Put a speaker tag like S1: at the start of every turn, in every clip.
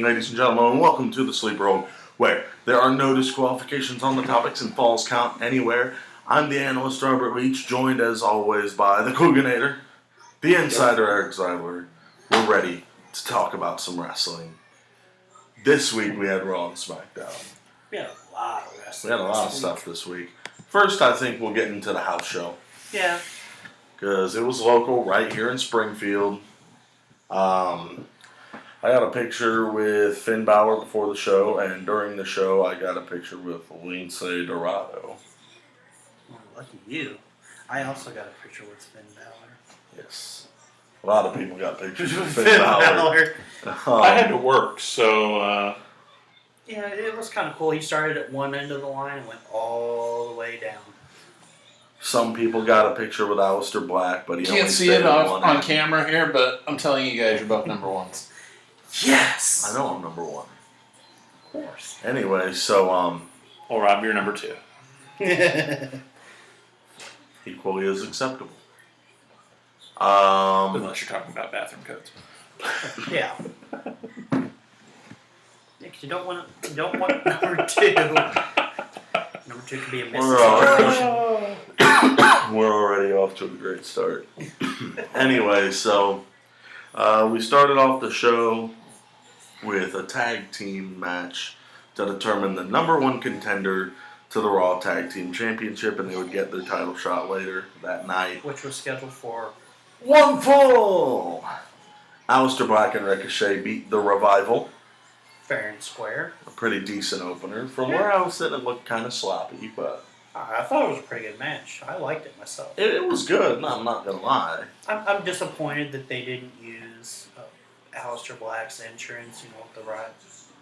S1: ladies and gentlemen, and welcome to the Sleeper Hole, where there are no disqualifications on the topics and falls count anywhere. I'm the analyst Robert Leach, joined as always by the Cooganator, the insider Eric Zeidler. We're ready to talk about some wrestling. This week we had Raw and SmackDown.
S2: We had a lot of wrestling.
S1: We had a lot of stuff this week. First, I think we'll get into the house show.
S2: Yeah.
S1: Because it was local, right here in Springfield. I got a picture with Finn Balor before the show, and during the show, I got a picture with Lacey Dorado.
S2: Well, lucky you. I also got a picture with Finn Balor.
S1: Yes. A lot of people got pictures with Finn Balor.
S3: I had to work, so...
S2: Yeah, it was kind of cool. He started at one end of the line and went all the way down.
S1: Some people got a picture with Aleister Black, but he
S3: can't see it on camera here, but I'm telling you guys, you're both number ones.
S2: Yes!
S1: I know I'm number one.
S2: Of course.
S1: Anyway, so,
S3: Well, Rob, you're number two.
S1: equally as acceptable.
S3: Unless you're talking about bathroom codes.
S2: Yeah. Because you don't want number two. Number two could be a missing situation.
S1: We're already off to a great start. Anyway, so we started off the show with a tag team match to determine the number one contender to the Raw Tag Team Championship, and they would get their title shot later that night.
S2: Which was scheduled for
S1: one fall! Aleister Black and Ricochet beat the Revival.
S2: fair and square.
S1: A pretty decent opener. From where I was sitting, it looked kind of sloppy, but...
S2: I thought it was a pretty good match. I liked it myself.
S1: It was good, no, I'm not going to lie.
S2: I'm disappointed that they didn't use Aleister Black's entrance, with the right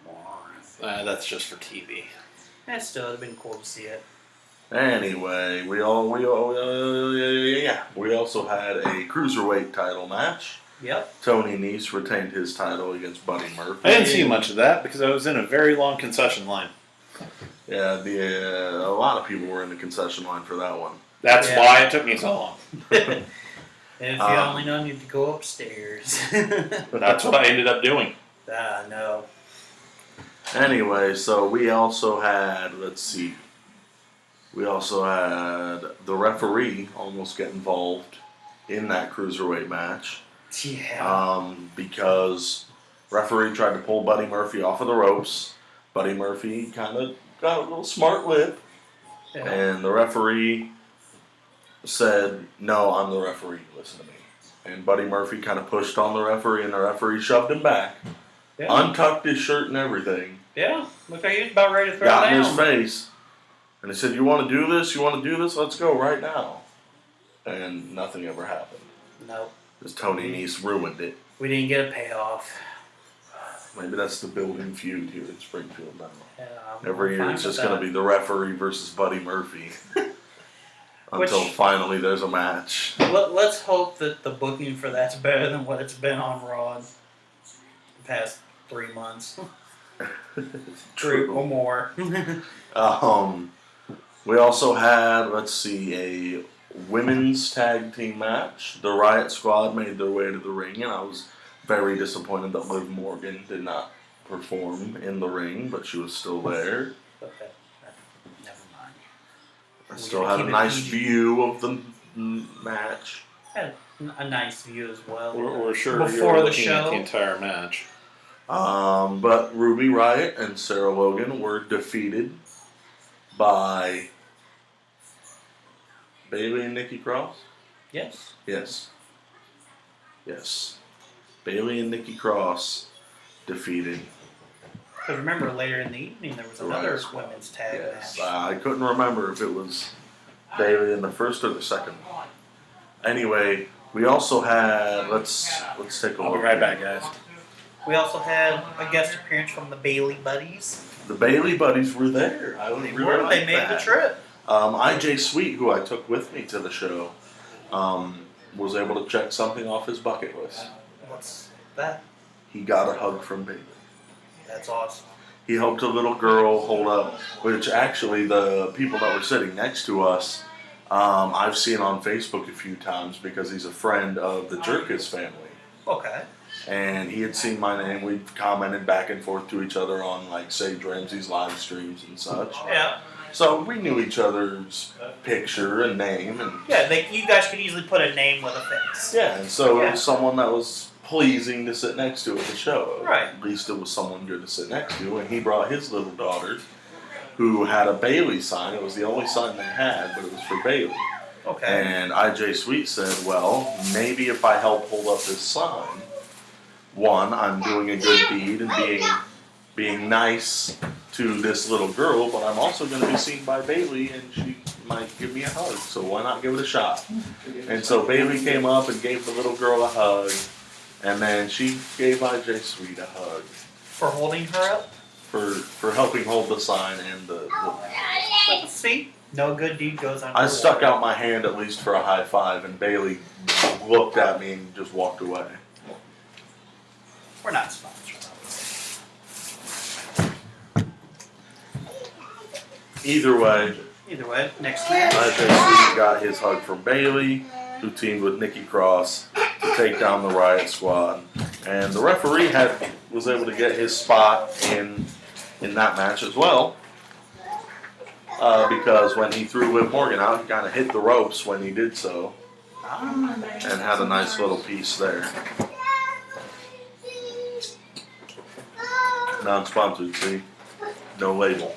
S2: one.
S3: That's just for TV.
S2: Still, it'd have been cool to see it.
S1: Anyway, we also had a cruiserweight title match.
S2: Yep.
S1: Tony Nese retained his title against Buddy Murphy.
S3: I didn't see much of that because I was in a very long concession line.
S1: Yeah, a lot of people were in the concession line for that one.
S3: That's why it took me so long.
S2: And if you only know, you need to go upstairs.
S3: That's what I ended up doing.
S2: No.
S1: Anyway, so we also had, the referee almost get involved in that cruiserweight match.
S2: Yeah.
S1: Because referee tried to pull Buddy Murphy off of the ropes. Buddy Murphy kind of got a little smart lip. Yeah. And the referee said, "No, I'm the referee. Listen to me." And Buddy Murphy kind of pushed on the referee, and the referee shoved him back. Yeah. Untucked his shirt and everything.
S2: Yeah. Looked like he was about ready to throw
S1: got
S2: down.
S1: in his face. And he said, "You want to do this? You want to do this? Let's go right now." And nothing ever happened.
S2: Nope.
S1: Because Tony Nese ruined it.
S2: We didn't get a payoff.
S1: Maybe that's the building feud here in Springfield now.
S2: Yeah,
S1: every year it's just going to be the referee versus Buddy Murphy. Until finally there's a match.
S2: Let's hope that the booking for that's better than what it's been on Raw in the past 3 months.
S1: True.
S2: Or more.
S1: We also had, a women's tag team match. The Riot Squad made their way to the ring, and I was very disappointed that Liv Morgan did not perform in the ring, but she was still there.
S2: Okay. Never mind.
S1: I still had a nice view of the match.
S2: Had a nice view as well.
S3: We're sure
S2: before
S3: you were
S2: the
S3: looking
S2: show.
S3: at the entire match.
S1: But Ruby Riott and Sarah Logan were defeated by Bayley and Nikki Cross?
S2: Yes.
S1: Yes. Bayley and Nikki Cross defeated.
S2: Because remember, later in the evening, there was another women's tag match.
S1: I couldn't remember if it was Bayley in the first or the second one. Anyway, we also had, let's take a look.
S3: I'll be right back, guys.
S2: We also had a guest appearance from the Bailey Buddies.
S1: The Bailey Buddies were there.
S2: They made the trip.
S1: IJ Sweet, who I took with me to the show, was able to check something off his bucket list.
S2: What's that?
S1: He got a hug from Bailey.
S2: That's awesome.
S1: He helped a little girl hold up, which actually the people that were sitting next to us, I've seen on Facebook a few times because he's a friend of the Jerkis family.
S2: Okay.
S1: And he had seen my name. We'd commented back and forth to each other on, like, Sage Ramsey's live streams and such.
S2: Yeah.
S1: So we knew each other's picture and name. And
S2: Yeah, you guys could easily put a name with a face.
S1: yeah, and so it was someone that was pleasing to sit next to at the show.
S2: Right.
S1: At least it was someone good to sit next to. And he brought his little daughter, who had a Bailey sign. It was the only sign they had, but it was for Bailey.
S2: Okay.
S1: And IJ Sweet said, well, maybe if I help hold up this sign, one, I'm doing a good deed and being nice to this little girl, but I'm also going to be seen by Bailey and she might give me a hug, so why not give it a shot? And so Bailey came up and gave the little girl a hug, and then she gave IJ Sweet a hug.
S2: For holding her up?
S1: For helping hold the sign and the
S2: See? No good deed goes unrewarded.
S1: I stuck out my hand at least for a high five, and Bailey looked at me and just walked away.
S2: We're not sponsored.
S1: Either way,
S2: Next match.
S1: IJ Sweet got his hug from Bailey, who teamed with Nikki Cross to take down the Riot Squad. And the referee was able to get his spot in that match as well. Because when he threw Liv Morgan out, he kind of hit the ropes when he did so. And had a nice little piece there. Non-sponsored, see? No label.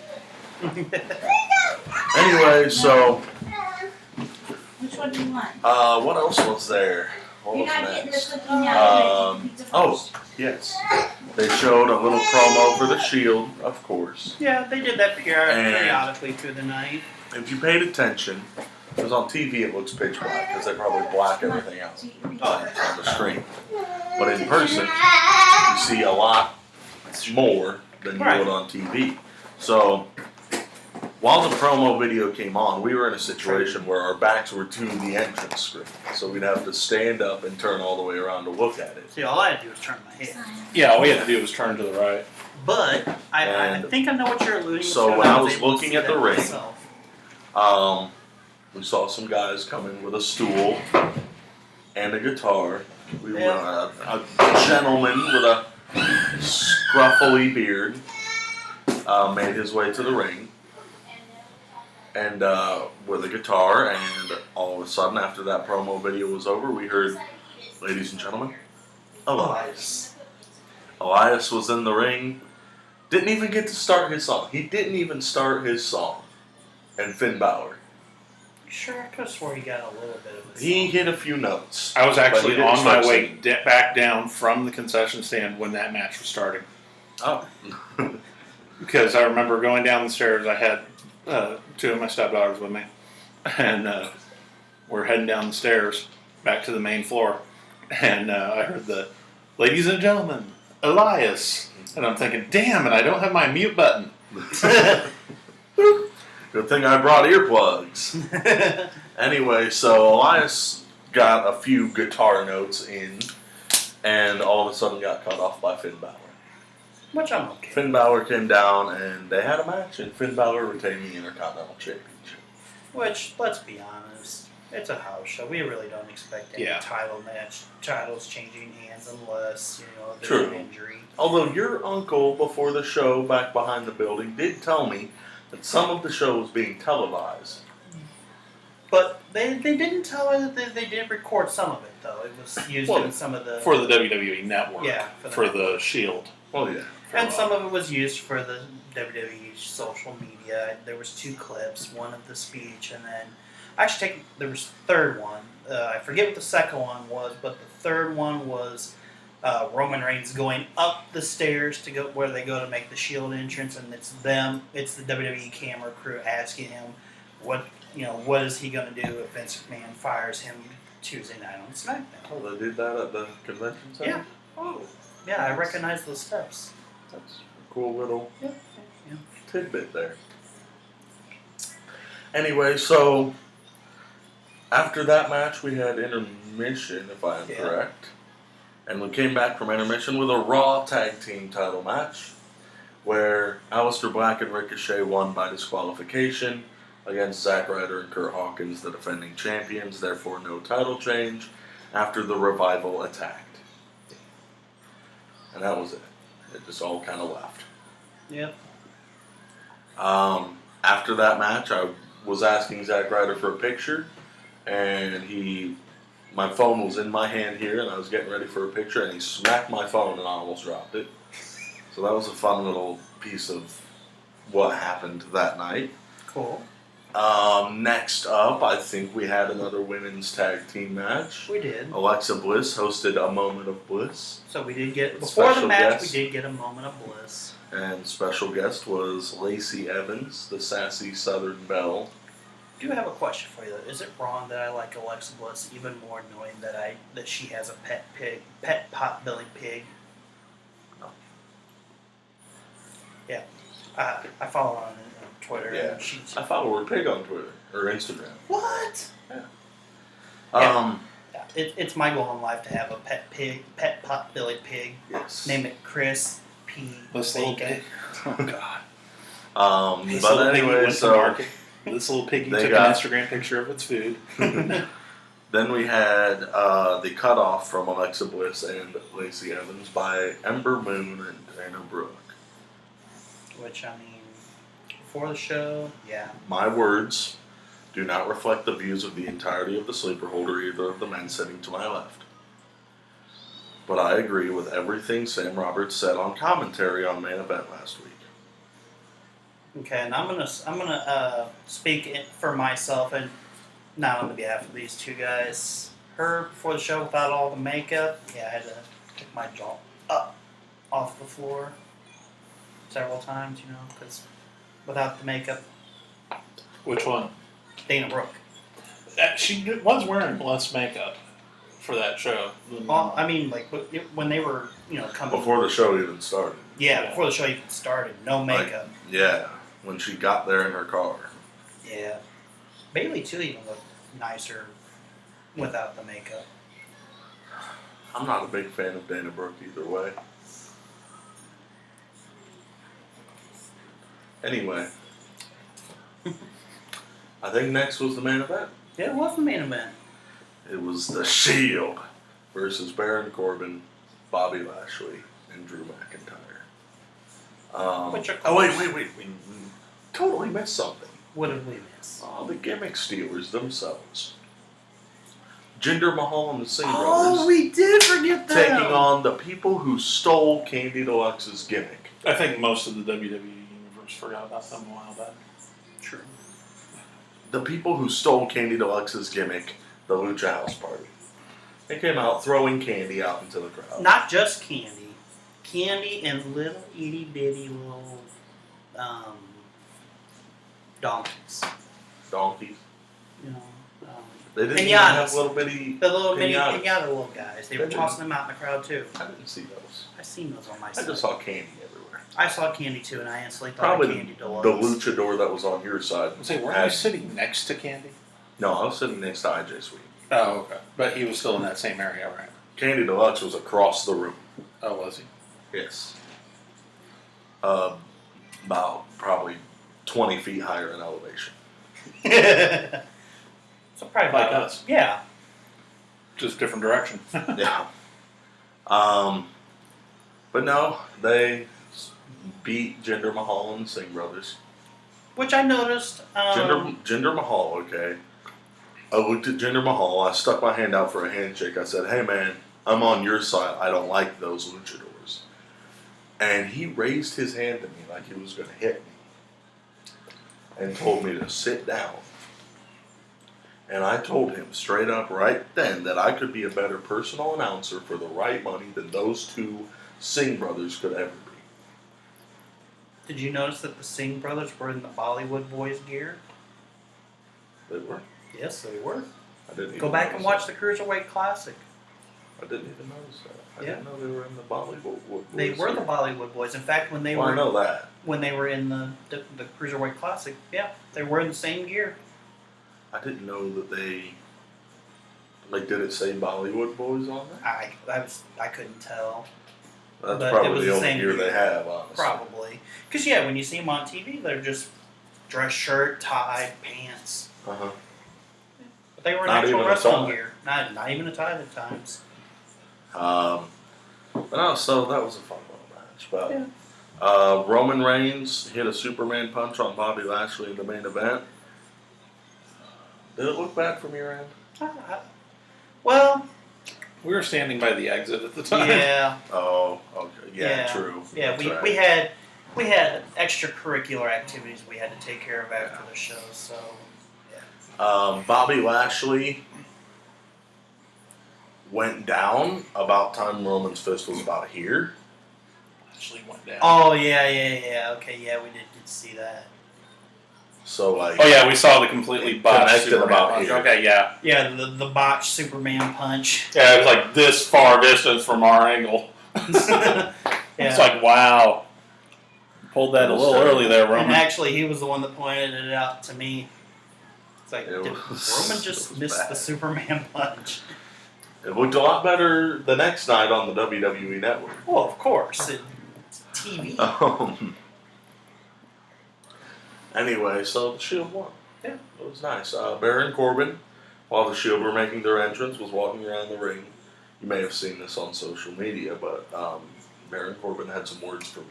S1: Anyway, so...
S4: Which one do you want?
S1: what else was there? What
S4: You're
S1: was
S4: not getting the
S1: next?
S4: cookie now.
S1: Yes. They showed a little promo for the Shield, of course.
S2: Yeah, they did that periodically through the night.
S1: If you paid attention, because on TV it looks pitch black, because they probably black everything out on the screen. But in person, you see a lot more than you would on TV. So, while the promo video came on, we were in a situation where our backs were to the entrance screen. So we'd have to stand up and turn all the way around to look at it.
S2: See, all I had to do was turn my head.
S3: Yeah, all we had to do was turn to the right.
S2: But, I think I know what you're alluding to.
S1: So when I was
S2: able to
S1: looking
S2: see
S1: at the
S2: that
S1: ring,
S2: myself.
S1: we saw some guys come in with a stool and a guitar. We were a gentleman with a scruffy beard made his way to the ring. And with a guitar, and all of a sudden, after that promo video was over, we heard, ladies and gentlemen, Elias. Elias was in the ring, didn't even get to start his song. He didn't even start his song. And Finn Balor.
S2: Sure, I could have swore he got a little bit of it.
S1: He hit a few notes.
S3: I was actually on my way
S1: singing.
S3: back down from the concession stand when that match was starting.
S1: Oh.
S3: Because I remember going down the stairs, I had two of my stepdaughters with me, and we're heading down the stairs back to the main floor, and I heard the ladies and gentlemen, Elias, and I'm thinking, damn it, I don't have my mute button.
S1: Good thing I brought earplugs. Anyway, so Elias got a few guitar notes in, and all of a sudden got cut off by Finn Balor.
S2: Which I'm okay.
S1: Finn Balor came down, and they had a match, and Finn Balor retained the Intercontinental Championship.
S2: Which, let's be honest, it's a house show. We really don't expect any titles changing hands unless, there's an injury.
S1: Although your uncle, before the show, back behind the building, did tell me that some of the show was being televised.
S2: But they didn't tell us that they did record some of it, though. It was used in some of the...
S3: For the WWE Network.
S2: Yeah.
S3: For the Shield.
S1: Well, yeah.
S2: And some of it was used for the WWE social media. There was 2 clips, one of the speech, and then... there was a third one. I forget what the second one was, but the third one was Roman Reigns going up the stairs to go where they go to make the Shield entrance, and it's the WWE camera crew asking him what is he going to do if Vince McMahon fires him Tuesday night on SmackDown.
S1: Oh, they did that at the convention center?
S2: Yeah. Oh. Yeah, I recognize those steps.
S1: That's a cool little tidbit there. Anyway, so after that match, we had intermission, if I am correct. And we came back from intermission with a Raw Tag Team title match where Aleister Black and Ricochet won by disqualification against Zack Ryder and Kurt Hawkins, the defending champions, therefore no title change after the Revival attacked. And that was it. It just all kind of left.
S2: Yep.
S1: After that match, I was asking Zack Ryder for a picture, and my phone was in my hand here, and I was getting ready for a picture, and he smacked my phone, and I almost dropped it. So that was a fun little piece of what happened that night.
S2: Cool.
S1: Next up, I think we had another women's tag team match.
S2: We did.
S1: Alexa Bliss hosted a moment of bliss.
S2: So we did get, before the
S1: Special
S2: match,
S1: guest.
S2: we did get a moment of bliss.
S1: And special guest was Lacey Evans, the sassy Southern Belle.
S2: I do have a question for you. Is it wrong that I like Alexa Bliss even more knowing that she has a pet pot-bellied pig?
S1: No.
S2: Yeah. I follow her on Twitter.
S1: Yeah.
S2: And she's...
S1: I follow her pig on Twitter or Instagram.
S2: What?
S1: Yeah.
S2: Yeah. It's my goal in life to have a pet pot-bellied pig.
S1: Yes.
S2: Name it Chris P.
S3: This little
S2: Bacon.
S3: pig. Oh God. This little
S1: But
S3: piggy
S1: anyway,
S3: went to
S1: so
S3: market. This little piggy
S1: they
S3: took
S1: got-
S3: an Instagram picture of its food.
S1: then we had the cutoff from Alexa Bliss and Lacey Evans by Ember Moon and Dana Brooke.
S2: Which, I mean, before the show, yeah.
S1: My words do not reflect the views of the entirety of the sleeper hold or either of the men sitting to my left. But I agree with everything Sam Roberts said on commentary on Main Event last week.
S2: Okay, and I'm gonna speak for myself and not on behalf of these two guys. Her before the show without all the makeup, yeah, I had to pick my jaw up off the floor several times, because without the makeup,
S3: Which one?
S2: Dana Brooke.
S3: She was wearing less makeup for that show.
S2: Well, I mean, like when they were, coming
S1: Before the show even started.
S2: yeah, before the show even started, no makeup.
S1: Yeah, when she got there in her car.
S2: Yeah, Bailey too even looked nicer without the makeup.
S1: I'm not a big fan of Dana Brooke either way. Anyway, I think next was the main event.
S2: Yeah, it was the main event.
S1: It was the Shield versus Baron Corbin, Bobby Lashley, and Drew McIntyre.
S2: Which of
S1: Oh, wait.
S2: course-
S1: We totally missed something.
S2: What did we miss?
S1: Oh, the gimmick stealers themselves. Jinder Mahal and the Singh
S2: Oh,
S1: brothers
S2: we did forget that.
S1: taking on the people who stole Candy Deluxe's gimmick.
S3: I think most of the WWE universe forgot about them a while back.
S2: True.
S1: The people who stole Candy Deluxe's gimmick, the Lucha House Party. They came out throwing candy out into the crowd.
S2: Not just candy. Candy and little itty bitty little donkeys.
S1: Donkeys.
S2: Um,
S1: They didn't even
S2: Pinatas.
S1: have little bitty.
S2: the little mini
S1: Pinatas.
S2: pinata little guys. They were
S1: They did.
S2: tossing them out in the crowd too.
S1: I didn't see those.
S2: I seen those on my
S1: I
S2: side.
S1: just saw candy everywhere.
S2: I saw candy too, and I instantly thought
S1: Probably
S2: of Candy Deluxe.
S1: the luchador that was on your side.
S3: Say, weren't
S1: had-
S3: you sitting next to Candy?
S1: No, I was sitting next to IJ Sweet.
S3: Oh, okay. But he was still in that same area, right?
S1: Candy Deluxe was across the room.
S3: Oh, was he?
S1: Yes. About probably 20 feet higher in elevation.
S2: So probably
S3: Like
S2: about
S3: us.
S2: Yeah.
S3: Just different direction.
S1: Yeah. But no, they beat Jinder Mahal and the Singh brothers.
S2: Which I noticed.
S1: Jinder Mahal, okay. I looked at Jinder Mahal. I stuck my hand out for a handshake. I said, "Hey man, I'm on your side. I don't like those luchadors." And he raised his hand to me like he was going to hit me, and told me to sit down. And I told him straight up right then that I could be a better personal announcer for the right money than those two Singh brothers could ever be.
S2: Did you notice that the Singh brothers were in the Bollywood Boys gear?
S1: They were.
S2: Yes, they were.
S1: I didn't
S2: Go
S1: even
S2: back and
S1: notice
S2: watch
S1: that.
S2: the Cruiserweight Classic.
S1: I didn't even notice that. I
S2: Yeah.
S1: didn't know they were in the Bollywood.
S2: They were the Bollywood Boys. In fact, when they
S1: Well, I
S2: were
S1: know that.
S2: when they were in the Cruiserweight Classic, yeah, they were in the same gear.
S1: I didn't know that they. Like, did it say Bollywood Boys on there?
S2: I couldn't tell.
S1: That's
S2: But it
S1: probably
S2: was
S1: the
S2: the
S1: only
S2: same
S1: gear
S2: gear.
S1: they have, honestly.
S2: Probably. Because, yeah, when you see them on TV, they're just dress shirt, tie, pants.
S1: Uh-huh.
S2: But they were in
S1: Not
S2: actual
S1: even a
S2: wrestling
S1: tie.
S2: gear. Not even a tie at times.
S1: But no, so that was a fun little match. But
S2: Yeah.
S1: Roman Reigns hit a Superman punch on Bobby Lashley in the main event. Did it look bad from your end?
S2: Well,
S3: We were standing by the exit at the time.
S2: yeah.
S1: Oh, okay. Yeah, true.
S2: Yeah,
S1: That's
S2: we,
S1: right.
S2: we had extracurricular activities we had to take care of after the show, so
S1: Bobby Lashley went down about time Roman's fist was about here.
S3: Actually went down.
S2: Oh yeah. Okay, yeah, we did see that.
S1: So like,
S3: Oh yeah, we saw the completely botched
S1: Connected
S3: Superman
S1: about
S3: punch.
S1: here.
S3: Okay, yeah.
S2: Yeah, the botched Superman punch.
S3: Yeah, it was like this far distance from our angle. It's like, wow. Pulled that a little early there,
S2: And
S3: Roman.
S2: actually, he was the one that pointed it out to me. It's like,
S1: It
S2: did
S1: was-
S2: Roman
S1: it
S2: just
S1: was
S2: missed
S1: bad.
S2: the Superman punch?
S1: It looked a lot better the next night on the WWE Network.
S2: Well, of course, it's TV.
S1: Anyway, so the Shield won.
S2: Yeah.
S1: It was nice. Baron Corbin, while the Shield were making their entrance, was walking around the ring. You may have seen this on social media, but Baron Corbin had some words for me.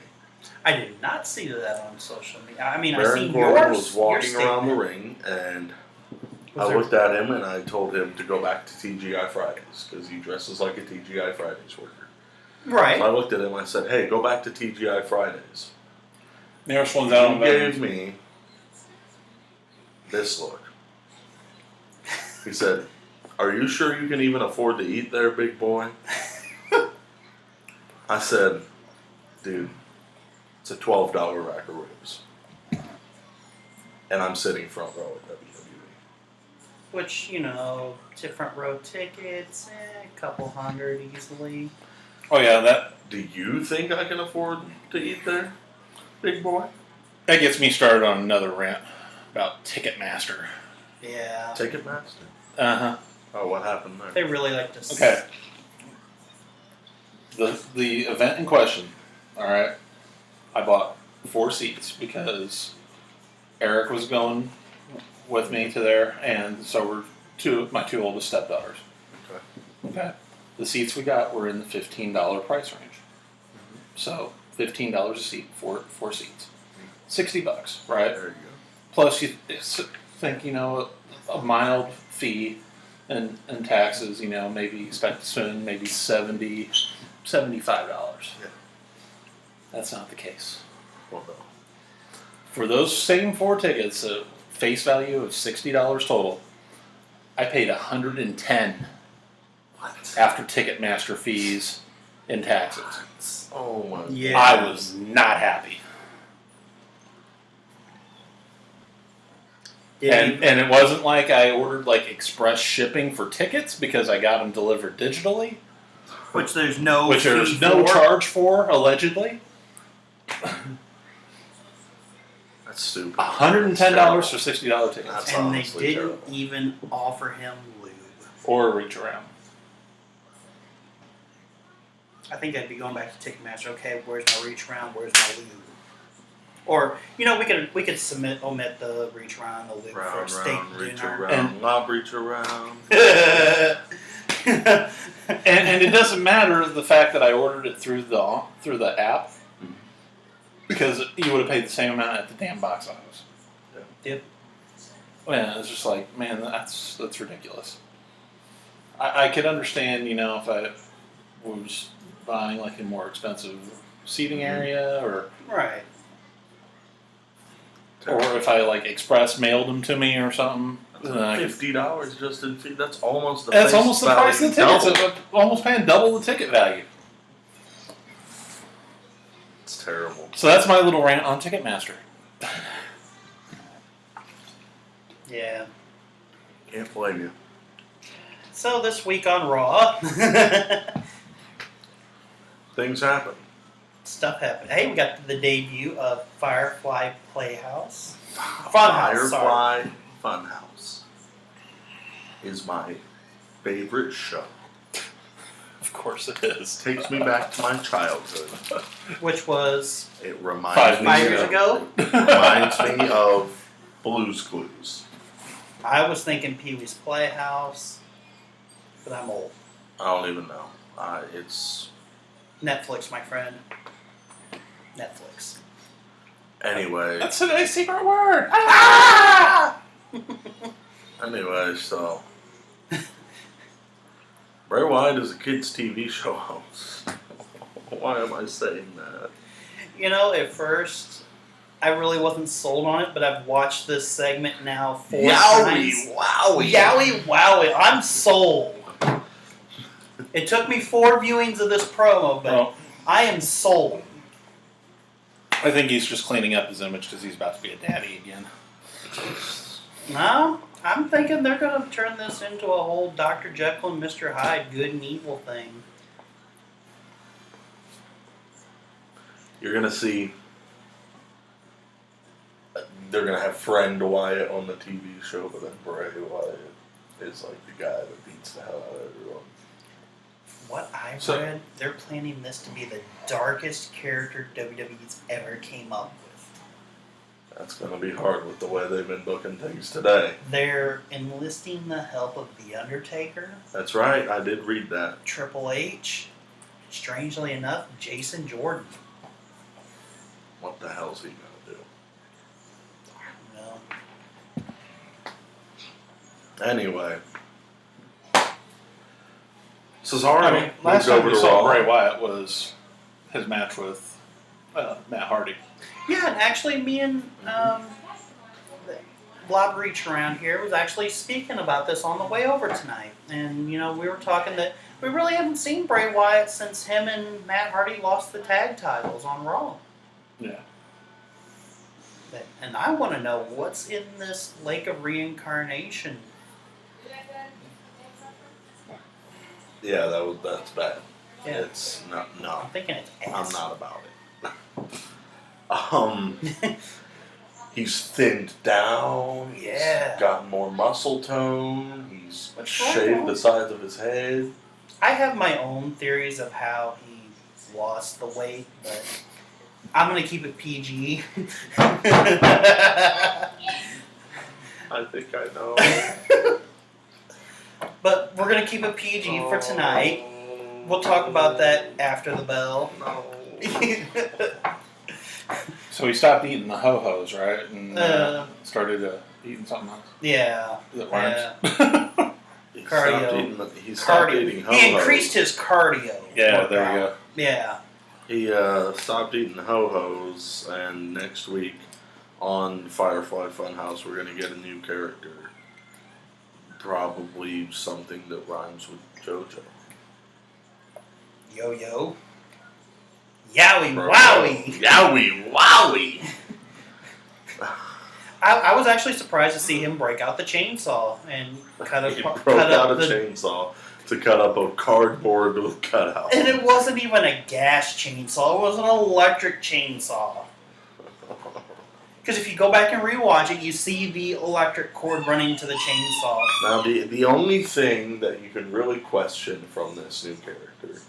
S2: I did not see that on social media. I mean, I
S1: Baron
S2: seen
S1: Corbin
S2: yours.
S1: was walking
S2: your
S1: around the
S2: statement.
S1: ring, and
S2: Was
S1: I
S2: there-
S1: looked at him and I told him to go back to TGI Fridays because he dresses like a TGI Fridays worker.
S2: Right.
S1: So I looked at him and I said, "Hey, go back to TGI Fridays."
S3: Nearest one's out on
S1: He gave
S3: Veterans.
S1: me this look. He said, "Are you sure you can even afford to eat there, big boy?" I said, "Dude, it's a $12 rack of ribs. And I'm sitting front row at WWE.
S2: Which, different row tickets, a couple hundred easily.
S3: Oh yeah, that
S1: Do you think I can afford to eat there, big boy?"
S3: gets me started on another rant about Ticketmaster.
S2: Yeah.
S1: Ticketmaster?
S3: Uh-huh.
S1: Oh, what happened there?
S2: They really like to.
S3: Okay. The event in question, alright, I bought 4 seats because Eric was going with me to there, and so were my two oldest stepdaughters. Okay. The seats we got were in the $15 price range. So $15 a seat, four seats. $60, right?
S1: There you
S3: Plus you think, a mild fee and taxes, maybe expect to spend maybe $75.
S1: Yeah.
S3: That's not the case.
S1: go. Well, no.
S3: For those same 4 tickets, a face value of $60 total, I paid $110
S1: What?
S3: after Ticketmaster fees and taxes.
S1: Oh my
S2: Yeah.
S3: I was not happy. And it wasn't like I ordered like express shipping for tickets because I got them delivered digitally,
S2: Which there's no.
S3: which there's
S2: fee
S3: no
S2: for.
S3: charge for, allegedly.
S1: That's stupid.
S3: $110 for $60 tickets.
S1: That's
S2: And they
S1: honestly
S2: didn't
S1: terrible.
S2: even offer him lube.
S3: Or a reach around.
S2: I think I'd be going back to Ticketmaster. Okay, where's my reach round? Where's my lube? Or we could omit the reach round, the lube for a
S1: Round,
S2: steak
S1: round, reach
S2: dinner.
S1: around, lob, reach around.
S3: And it doesn't matter the fact that I ordered it through the app, because you would have paid the same amount at the damn box office.
S2: Yep.
S3: Yeah, it's just like, man, that's ridiculous. I could understand, if I was buying like a more expensive seating area, or
S2: Right.
S3: if I like express mailed them to me or something. Then I could-
S1: $50 just in fee. That's almost the
S3: That's
S1: face
S3: almost the price of the
S1: value
S3: tickets.
S1: double.
S3: I'm almost paying double the ticket value.
S1: It's terrible.
S3: So that's my little rant on Ticketmaster.
S2: Yeah.
S1: Can't blame you.
S2: So this week on Raw,
S1: Things happen.
S2: stuff happened. Hey, we got the debut of Firefly Playhouse. Funhouse,
S1: Firefly Funhouse is my favorite show.
S3: Of course it is.
S1: Takes me back to my childhood.
S2: Which was
S1: It reminds me
S2: 5 years
S1: of,
S2: ago.
S1: reminds me of Blue's Clues.
S2: I was thinking Pee Wee's Playhouse, but I'm old.
S1: I don't even know. It's
S2: Netflix, my friend. Netflix.
S1: Anyway.
S3: That's today's secret word.
S1: Anyway, so Bray Wyatt is a kids' TV show host. Why am I saying that?
S2: You know, at first, I really wasn't sold on it, but I've watched this segment now 4 times. Yowie wowie. I'm sold. It took me 4 viewings of this promo, but I am sold.
S3: I think he's just cleaning up his image because he's about to be a daddy again.
S2: No, I'm thinking they're going to turn this into a whole Dr. Jekyll and Mr. Hyde good and evil thing.
S1: You're going to see, they're going to have Friend Wyatt on the TV show, but then Bray Wyatt is like the guy that beats the hell out of everyone.
S2: What I've read, they're planning this to be the darkest character WWE's ever came up with.
S1: That's going to be hard with the way they've been booking things today.
S2: They're enlisting the help of The Undertaker.
S1: That's right, I did read that.
S2: Triple H. Strangely enough, Jason Jordan.
S1: What the hell's he going to do?
S2: I don't know.
S1: Anyway. Cesaro
S3: I mean, last
S1: moves
S3: time
S1: over
S3: we
S1: to
S3: saw
S1: Raw.
S3: Bray Wyatt was his match with Matt Hardy.
S2: Yeah, and actually me and Blob Reach around here was actually speaking about this on the way over tonight. And, you know, we were talking that we really haven't seen Bray Wyatt since him and Matt Hardy lost the tag titles on Raw.
S3: Yeah.
S2: And I want to know what's in this Lake of Reincarnation.
S1: Yeah, that's bad.
S2: Yeah.
S1: It's not,
S2: I'm
S1: no.
S2: thinking it's
S1: I'm
S2: ass.
S1: not about it. He's thinned down.
S2: Yeah.
S1: He's gotten more muscle tone. He's
S2: What's
S1: shaved
S2: wrong?
S1: the sides of his head.
S2: I have my own theories of how he lost the weight, but I'm going to keep it PG.
S1: I think I know.
S2: But we're going to keep it PG for tonight. We'll talk about that after the bell.
S1: No.
S3: So he stopped eating the ho-hos, right? And started eating something else.
S2: Yeah.
S3: That rhymes.
S1: He
S2: Cardio.
S1: stopped eating
S2: He increased his cardio.
S3: Yeah, there you go.
S2: Yeah.
S1: He stopped eating ho-hos, and next week on Firefly Funhouse, we're going to get a new character. Probably something that rhymes with JoJo.
S2: Yo-yo. Yowie
S1: Bro.
S2: wowie.
S1: Yowie wowie!
S2: I was actually surprised to see him break out the chainsaw and cut
S1: He
S2: up
S1: broke out a chainsaw to cut up a cardboard with cutout.
S2: And it wasn't even a gas chainsaw. It was an electric chainsaw. Because if you go back and rewatch it, you see the electric cord running to the chainsaw.
S1: Now, the only thing that you can really question from this new character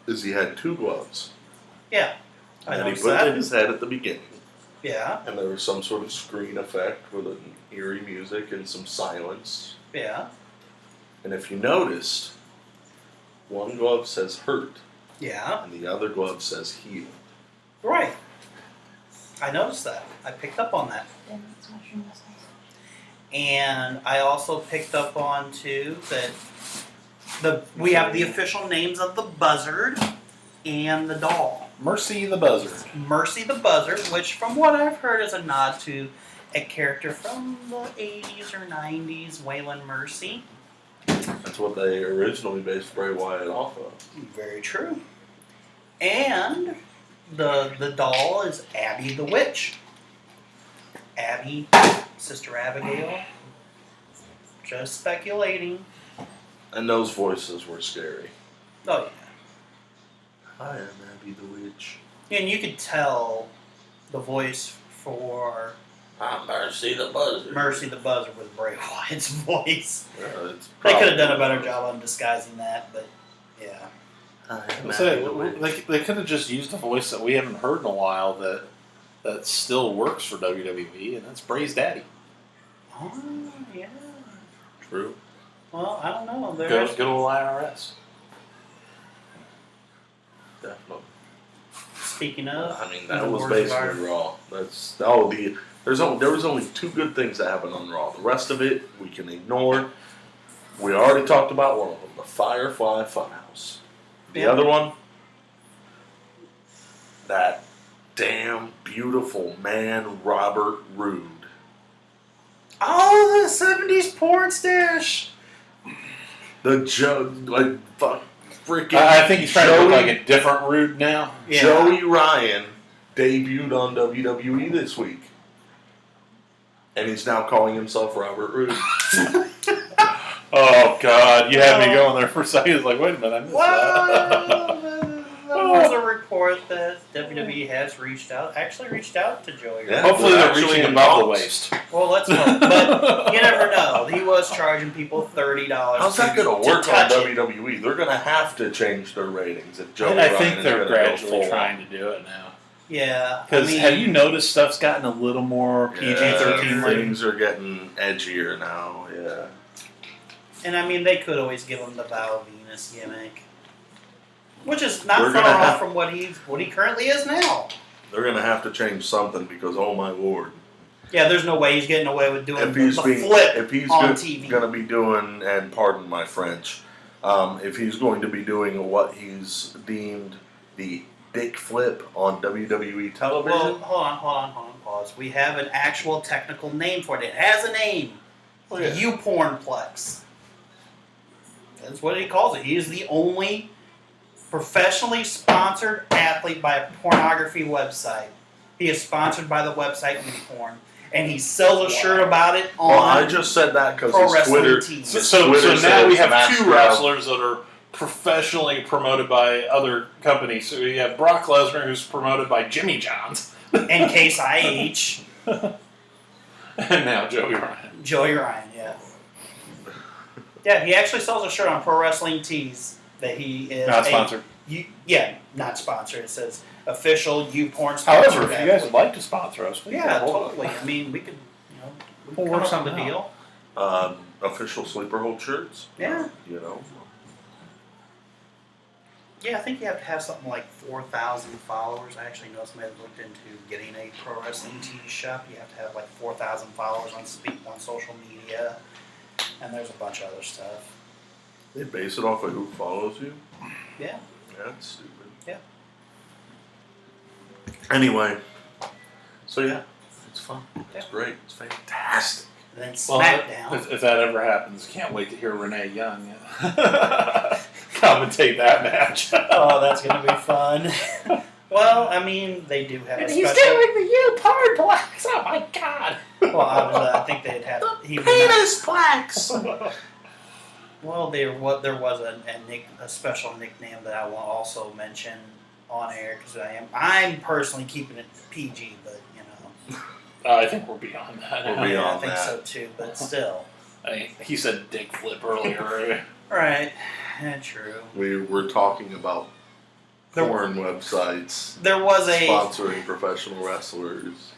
S1: is he had 2 gloves.
S2: Yeah. I
S1: And he
S2: noticed
S1: put
S2: that.
S1: in his head at the beginning.
S2: Yeah.
S1: And there was some sort of screen effect with an eerie music and some silence.
S2: Yeah.
S1: And if you noticed, one glove says hurt,
S2: Yeah.
S1: and the other glove says heal.
S2: Right. I noticed that. I picked up on that. And I also picked up on, too, that we have the official names of the Buzzard and the doll.
S3: Mercy the Buzzard.
S2: Mercy the Buzzard, which from what I've heard is a nod to a character from the 80s or 90s, Waylon Mercy.
S1: That's what they originally based Bray Wyatt off of.
S2: Very true. And the doll is Abby the Witch. Abby, Sister Abigail. Just speculating.
S1: And those voices were scary.
S2: Oh, yeah.
S1: I am Abby the Witch.
S2: And you could tell the voice for
S1: I'm Mercy the Buzzard.
S2: Mercy the Buzzard was Bray Wyatt's voice.
S1: It's
S2: They could have done a better job on disguising that, but yeah.
S1: I am Abby
S3: So
S1: the Witch.
S3: they could have just used a voice that we haven't heard in a while that still works for WWE, and that's Bray's daddy.
S2: Oh, yeah.
S1: True.
S2: Well, I don't know.
S3: Good old IRS.
S1: definitely.
S2: Speaking of,
S1: I mean, that
S2: the
S1: was
S2: Wars of Our-
S1: basically Raw. There was only two good things that happened on Raw. The rest of it we can ignore. We already talked about one of them, the Firefly Funhouse. The
S2: Yeah.
S1: other one, that damn beautiful man Robert Roode.
S2: Oh, the 70s porn stash.
S1: The freaking.
S3: I think he's trying to look like a different Rude now.
S2: Yeah.
S1: Joey Ryan debuted on WWE this week. And he's now calling himself Robert Roode.
S3: Oh, God. You had me going there for a second. It's like, wait a minute. I missed
S2: Well, there was a report that WWE has reached out to Joey
S1: Yeah.
S2: Ryan.
S3: Hopefully they're
S1: Actually
S3: reaching
S1: in
S3: above the
S1: talks.
S3: waist.
S2: Well, let's hope. But you never know. He was charging people $30.
S1: How's that going to work on
S2: touch it.
S1: WWE? They're going to have to change their ratings if Joey
S3: And I
S1: Ryan
S3: think
S1: is
S3: they're
S1: gonna go
S3: gradually
S1: full
S3: trying
S1: on.
S3: to do it now.
S2: Yeah.
S3: Because have you noticed stuff's gotten a little more PG-13
S1: Yeah,
S3: rating?
S1: things are getting edgier now, yeah.
S2: And I mean, they could always give him the Val Venus gimmick, which is not
S1: We're
S2: far
S1: gonna
S2: off
S1: have-
S2: from what he currently is now.
S1: They're going to have to change something because, oh my lord.
S2: Yeah, there's no way he's getting away with doing
S1: If
S2: the
S1: he's
S2: flip on TV.
S1: going to be doing, and pardon my French, if he's going to be doing what he's deemed the dick flip on WWE television,
S2: Well, hold on, pause. We have an actual technical name for it. It has a name.
S1: oh, yeah.
S2: U-Pornplex. That's what he calls it. He is the only professionally sponsored athlete by a pornography website. He is sponsored by the website U-Porn. And he sells a shirt about it on
S1: Well, I just said that because
S2: Pro
S1: his
S2: Wrestling
S1: Twitter.
S2: Tees.
S3: So
S1: Twitter
S3: now we
S1: says
S3: have
S1: Master
S3: two
S1: of-
S3: wrestlers that are professionally promoted by other companies. So we have Brock Lesnar, who's promoted by Jimmy John's,
S2: and Case IH.
S3: and now Joey Ryan.
S2: Joey Ryan, yeah. Yeah, he actually sells a shirt on Pro Wrestling Tees that he is
S3: Not sponsored.
S2: not sponsored. It says official U-Porn sponsor.
S3: However, if you guys would like to sponsor us, we
S2: yeah,
S3: can hold
S2: totally.
S3: it.
S2: I mean, we could, we
S3: We'll
S2: could
S3: work
S2: come up with a
S3: something
S2: deal.
S1: Official sleeper hold shirts.
S2: Yeah.
S1: You know.
S2: Yeah, I think you have to have something like 4,000 followers. I actually know somebody that looked into getting a Pro Wrestling Tee shop. You have to have like 4,000 followers on social media, and there's a bunch of other stuff.
S1: They base it off of who follows you.
S2: Yeah.
S1: Yeah, that's stupid.
S2: Yeah.
S1: Anyway, so yeah, it's fun.
S2: Yeah.
S1: It's great. It's fantastic.
S2: And then
S3: Well,
S2: SmackDown.
S3: if that ever happens, can't wait to hear Renee Young commentate that match.
S2: Oh, that's gonna be fun. Well, I mean, they do have a
S3: And he's
S2: special.
S3: doing the U-Porn blacks. Oh my God!
S2: Well, I think they'd have. He would not-
S1: Penis plaques.
S2: Well, there was a special nickname that I will also mention on air because I'm personally keeping it PG, but you know.
S3: I think we're beyond that.
S1: We're
S3: now.
S1: beyond
S2: Yeah, I think
S1: that.
S2: so too, but still.
S3: I mean, he said dick flip earlier.
S2: Right. Yeah, true.
S1: We were talking about
S2: There-
S1: porn websites
S2: There was a.
S1: sponsoring professional wrestlers.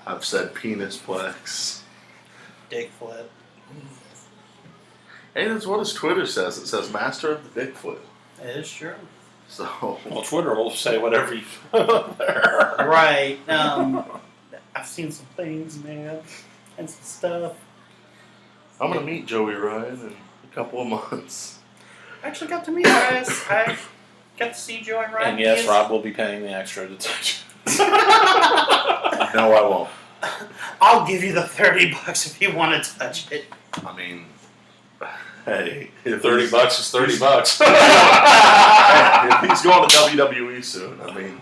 S1: I've said penis plex.
S2: Dick flip.
S1: Hey, that's what his Twitter says. It says master of the dick flip.
S2: It is true.
S1: So
S3: Well, Twitter will say whatever you there.
S2: Right. I've seen some things, man, and some stuff.
S1: I'm gonna meet Joey Ryan in a couple of months.
S2: I actually got to meet Reyes. I got to see Joey Ryan.
S3: And yes,
S2: He is-
S3: Rob will be paying the extra to touch.
S1: No, I won't.
S2: I'll give you the $30 if you want to touch it.
S1: I mean, hey, if
S3: $30
S1: he's-
S3: is $30.
S1: if he's going to WWE soon, I mean,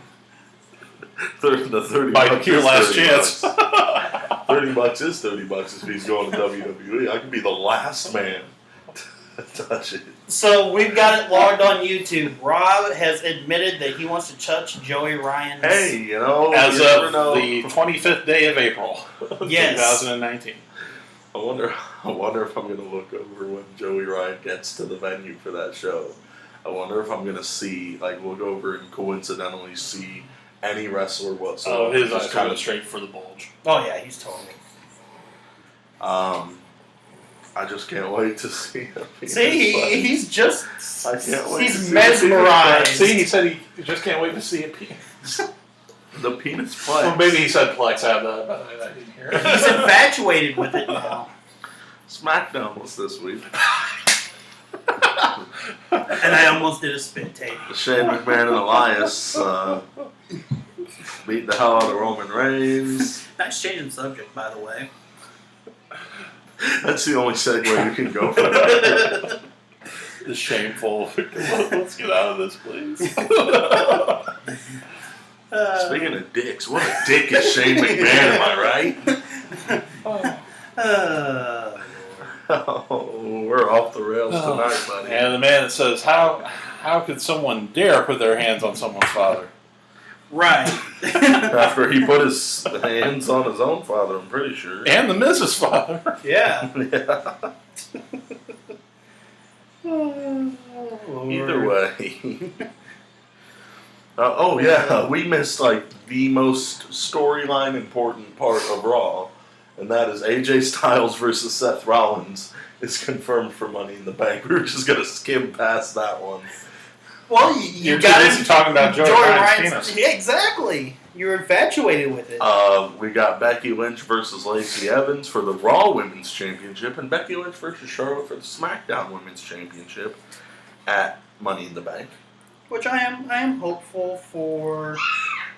S1: the 30
S3: Might
S1: bucks
S3: be your
S1: is
S3: last
S1: 30
S3: chance.
S1: bucks. $30 is $30 if he's going to WWE. I could be the last man to touch it.
S2: So we've got it logged on YouTube. Rob has admitted that he wants to touch Joey Ryan's.
S1: Hey, you know,
S3: As
S1: you never
S3: of
S1: know.
S3: the 25th day of April,
S2: Yes.
S3: 2019.
S1: I wonder if I'm going to look over when Joey Ryan gets to the venue for that show. I wonder if I'm going to see, like, look over and coincidentally see any wrestler whatsoever.
S3: Oh, his
S1: Just
S3: eyes kind of straight for the bulge.
S2: Oh yeah, he's totally.
S1: I just can't wait to see him.
S2: He's just.
S1: I can't wait.
S2: He's mesmerized.
S3: See, he said he just can't wait to see a penis.
S1: The penis flex.
S3: Well, maybe he said flex out of that, but I didn't hear it.
S2: He's infatuated with it now.
S1: SmackDown was this week.
S2: And I almost did a spit take.
S1: Shane McMahon and Elias beat the hell out of Roman Reigns.
S2: Nice change in subject, by the way.
S1: That's the only segue you can go for that.
S3: It's shameful. Let's get out of this, please.
S1: Speaking of dicks, what a dick is Shane McMahon, am I right? Oh, we're off the rails tonight, buddy.
S3: And the man that says, how could someone dare put their hands on someone's father?
S2: Right.
S1: After he put his hands on his own father, I'm pretty sure.
S3: And the Mrs. Father.
S2: Yeah.
S1: Yeah. Either way. Oh yeah, we missed like the most storyline important part of Raw, and that is AJ Styles versus Seth Rollins is confirmed for Money in the Bank. We were just gonna skim past that one.
S2: Well,
S3: You're
S2: got
S3: too busy talking about Joey Ryan's penis.
S2: Yeah, exactly. You're infatuated with it.
S1: We got Becky Lynch versus Lacey Evans for the Raw Women's Championship, and Becky Lynch versus Charlotte for the SmackDown Women's Championship at Money in the Bank.
S2: Which I am hopeful for.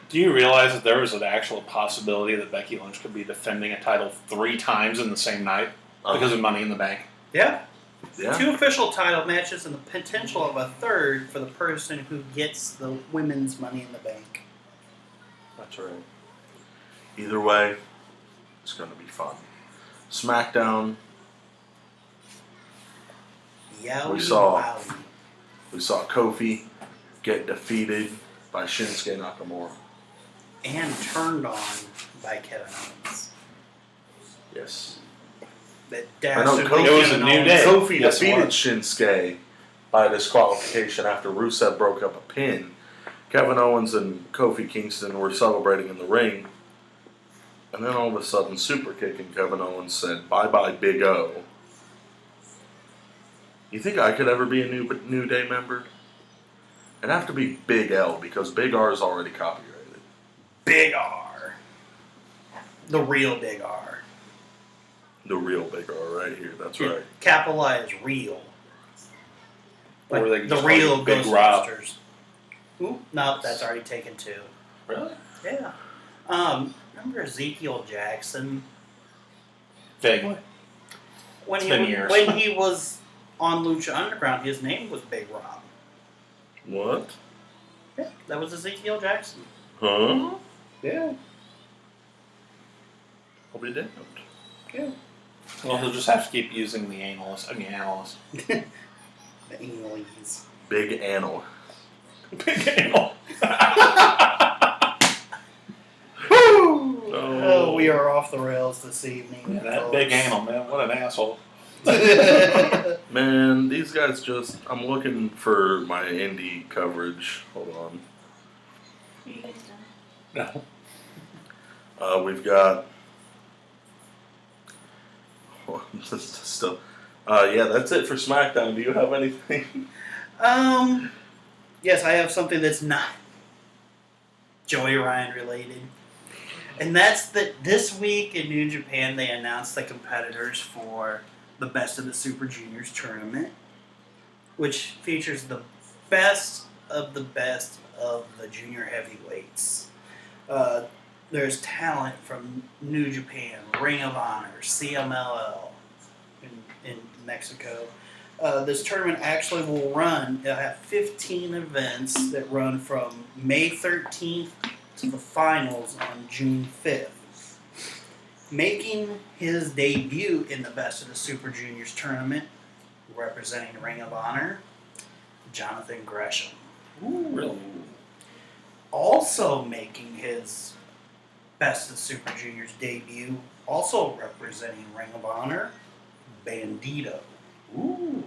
S3: Do you realize that there was an actual possibility that Becky Lynch could be defending a title 3 times in the same night because of Money in the Bank?
S2: Yeah.
S1: Yeah.
S2: 2 official title matches and the potential of a third for the person who gets the women's Money in the Bank.
S1: That's right. Either way, it's going to be fun. SmackDown,
S2: Yowie
S1: We saw-
S2: wowie.
S1: we saw Kofi get defeated by Shinsuke Nakamura.
S2: And turned on by Kevin Owens.
S1: Yes.
S2: That
S1: I know
S2: dastardly
S3: It was a
S2: Kevin
S3: new
S2: Owens.
S3: day.
S1: Kofi
S3: Yes, it
S1: defeated
S3: was.
S1: Shinsuke by disqualification after Rusev broke up a pin. Kevin Owens and Kofi Kingston were celebrating in the ring. And then all of a sudden, super kicking Kevin Owens said, "Bye-bye, Big O." You think I could ever be a New Day member? It'd have to be Big L, because Big R is already copyrighted.
S2: Big R. The real Big R.
S1: The real Big R right here, that's right.
S2: Capitalize real.
S3: Or they could
S2: the
S3: just
S2: real
S3: call it Big Rob.
S2: Ghostbusters. Ooh, no, that's already taken too.
S3: Really?
S2: Yeah. Remember Ezekiel Jackson?
S3: Vaguely.
S2: When
S3: It's been years.
S2: when he was on Lucha Underground, his name was Big Rob.
S1: What?
S2: Yeah, that was Ezekiel Jackson.
S1: Huh?
S2: Yeah.
S1: I'll be damned.
S2: Yeah.
S3: Well, he'll just have to keep using the analyst.
S2: The English.
S1: Big Anal.
S3: Big anal.
S2: Oh, we are off the rails this evening.
S3: Yeah, that
S2: folks.
S3: big anal, man. What an asshole.
S1: Man, these guys just... I'm looking for my indie coverage. Hold on.
S4: Are you guys done?
S3: No.
S1: We've got... Still... yeah, that's it for SmackDown. Do you have anything?
S2: Yes, I have something that's not Joey Ryan related. And that's that this week in New Japan they announced the competitors for the Best of the Super Juniors tournament, which features the best of the junior heavyweights. There's talent from New Japan, Ring of Honor, CMLL in Mexico. This tournament actually will run, it'll have 15 events that run from May 13th to the finals on June 5th. Making his debut in the Best of the Super Juniors tournament, representing Ring of Honor, Jonathan Gresham.
S3: Really?
S2: Also making his Best of the Super Juniors debut, also representing Ring of Honor, Bandito.
S1: Ooh.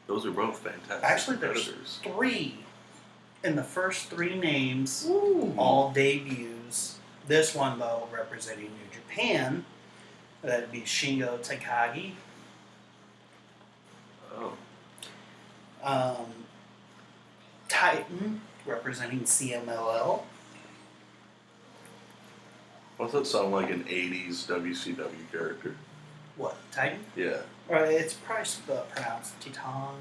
S1: Those are both fantastic.
S2: Actually, there's
S1: competitors.
S2: 3 in the first 3 names,
S1: Ooh.
S2: all debuts. This one, though, representing New Japan, That'd be Shingo Takagi.
S1: Oh.
S2: Titan, representing CMLL.
S1: What's that sound like an 80s WCW character?
S2: What, Titan?
S1: Yeah.
S2: It's probably pronounced Titan.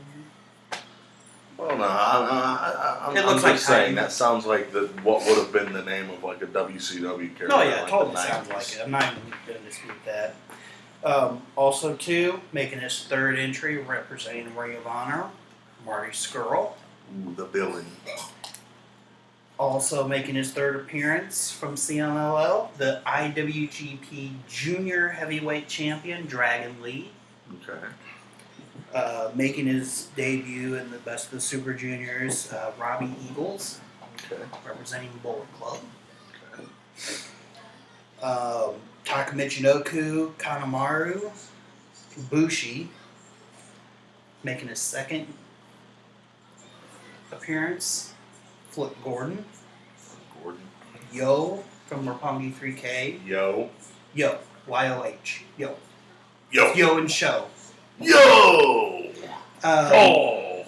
S1: Well, no, I'm
S2: It looks
S1: just
S2: like
S1: saying
S2: Titan.
S1: that sounds like what would have been the name of like a WCW character.
S2: No, yeah,
S1: like
S2: totally
S1: the
S2: sounds
S1: 90s.
S2: like it. I'm not even going to dispute that. Also, too, making his third entry, representing Ring of Honor, Marty Scurll.
S1: Ooh, the villain.
S2: Also making his third appearance from CMLL, the IWGP Junior Heavyweight Champion, Dragon Lee.
S1: Okay.
S2: Making his debut in the Best of the Super Juniors, Robbie Eagles,
S1: Okay.
S2: representing Bullet Club.
S1: Okay.
S2: Takamichinoku Kanemaru Bushi, making his second appearance, Flip Gordon.
S1: Gordon.
S2: Yo from Roppongi 3K.
S1: Yo.
S2: Yo. Y-O-H. Yo.
S1: Yo.
S2: Yo and Show.
S1: Yo.
S3: Oh!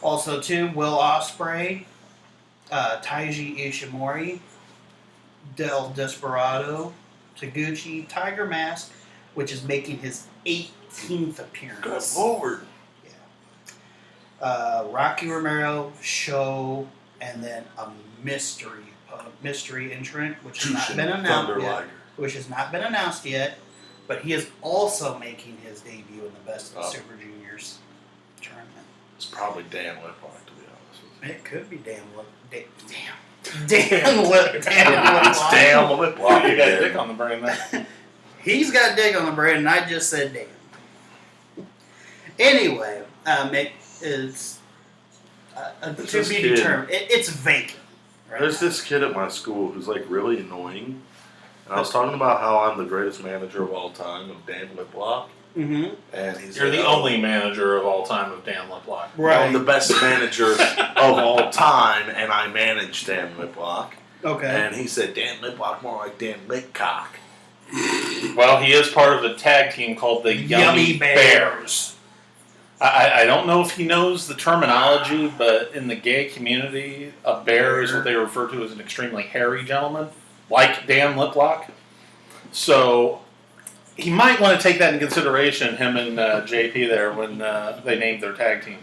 S2: Also, too, Will Ospreay, Taiji Ishimori, Del Desperado, Taguchi, Tiger Mask, which is making his 18th appearance.
S1: Good Lord.
S2: Rocky Romero, Show, and then a mystery entrant, which has not been announced yet. Which has not been announced yet, but he is also making his debut in the Best of the Super Juniors tournament.
S1: It's probably Dan Litvak, to be honest with you.
S2: It could be Dan
S1: It's
S2: Litvak.
S1: Dan Litvak.
S3: You got a dick on the brain there.
S2: He's got dick on the brain, and I just said Dan. Anyway, it's to be determined. It's vacant. Right
S1: There's
S2: now.
S1: this kid at my school who's like really annoying. And I was talking about how I'm the greatest manager of all time of Dan Litvak.
S2: Mm-hmm.
S1: And he's
S3: You're
S1: like,
S3: the only manager of all time of Dan Litvak.
S2: Right.
S1: I'm the best manager of all time, and I manage Dan Litvak.
S2: Okay.
S1: And he said, Dan Litvak, more like Dan Litcock.
S3: Well, he is part of a tag team called the Yummy Bears. I don't know if he knows the terminology, but in the gay community, a bear is what they refer to as an extremely hairy gentleman, like Dan Litvak. So he might want to take that in consideration, him and JP there, when they named their tag team.